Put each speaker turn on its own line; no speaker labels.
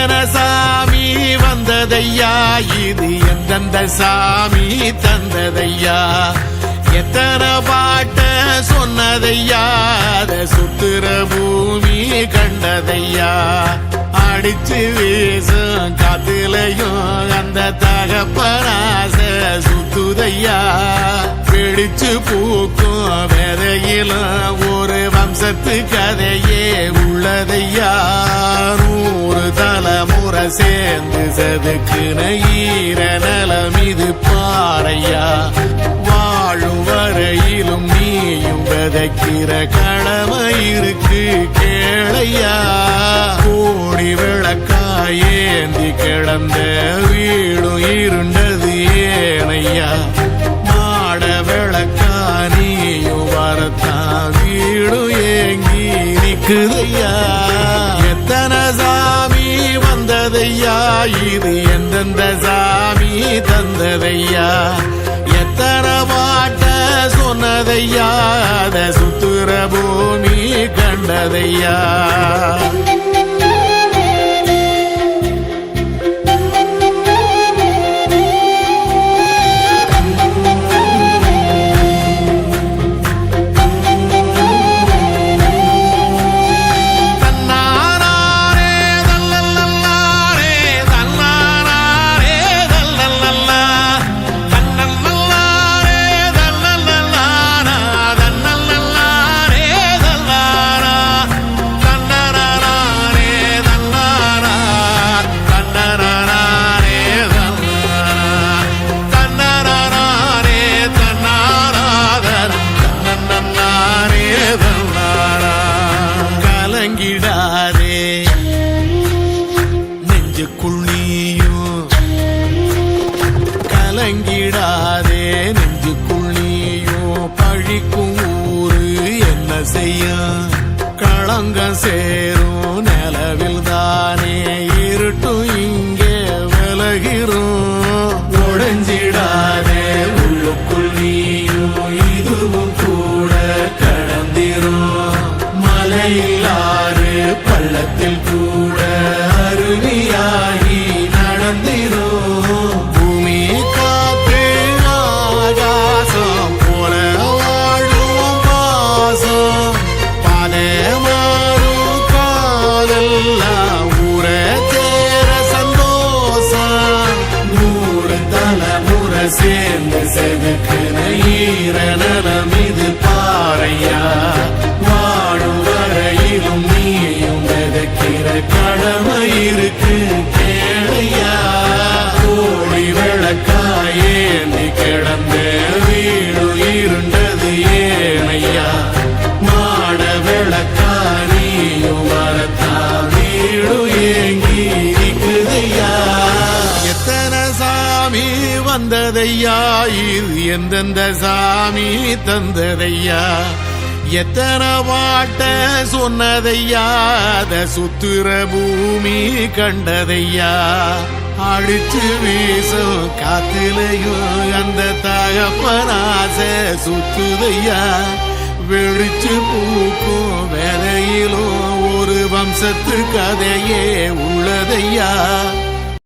எத்தனை சாமி வந்ததையா இது எந்தெந்த சாமி தந்ததையா எத்தனை பாட்ட சொன்னதையா அத சுத்துற பூமி கண்டதையா அடிச்சு வீசும் காத்துலையும் அந்த தகப்பனாச சுத்துதையா பிடிச்சு பூக்கும் விதையிலும் ஒரு வம்சத்து கதையே உள்ளதையா 100 தலைமுறை சேர்ந்து செதுக்குன ஈர நலம் இது பாறையா வாழும் வரையிலும் நீயும் விதைக்கிற கடமை இருக்கு கேளையா கோடி விளக்காயேந்தி கிடந்த வீடும் இருண்டது ஏனையா மாட விளக்கா நீயும் வரத்தான் வீடும் ஏங்கி நிக்குதையா எத்தனை சாமி வந்ததையா இது எந்தெந்த சாமி தந்ததையா எத்தனை பாட்ட சொன்னதையா அத சுத்துற பூமி கண்டதையா கலங்கிடாதே நெஞ்சுக்குள் நீயும் கலங்கிடாதே நெஞ்சுக்குள் நீயும் பழிக்கும் ஊரு என்ன செய்ய களங்கம் சேரும் நிலவில் தானே இருட்டும் இங்கே விலகிறோம் உடைஞ்சிடாதே உள்ளுக்குள் நீயும் இதுவும் கூட கடந்திரும் மலையிலாறு பள்ளத்தில் கூட அருவியாகி நடந்திரும் பூமி காத்து ஆகாசம் போல வாழும் பாசம் பாதை மாறும் காதெல்லாம் ஊர தேர சந்தோஷம் 100 தலைமுறை சேர்ந்து செதுக்குன ஈர நலம் இது பாறையா வாழும் வரையிலும் நீயும் விதைக்கிற கடமை இருக்கு கேளையா கோடி விளக்காயேந்தி கிடந்த வீடு இருண்டது ஏனையா மாட விளக்கா நீயும் வரத்தா வீடு ஏங்கி இருக்குதையா எத்தனை சாமி வந்ததையா இது எந்தெந்த சாமி தந்ததையா எத்தனை பாட்ட சொன்னதையா அத சுத்துற பூமி கண்டதையா அடிச்சு வீசும் காத்துலையும் அந்த தகப்பனாச சுத்துதையா வெளிச்சு பூக்கும் வேலையிலும் ஒரு வம்சத்து கதையே உள்ளதையா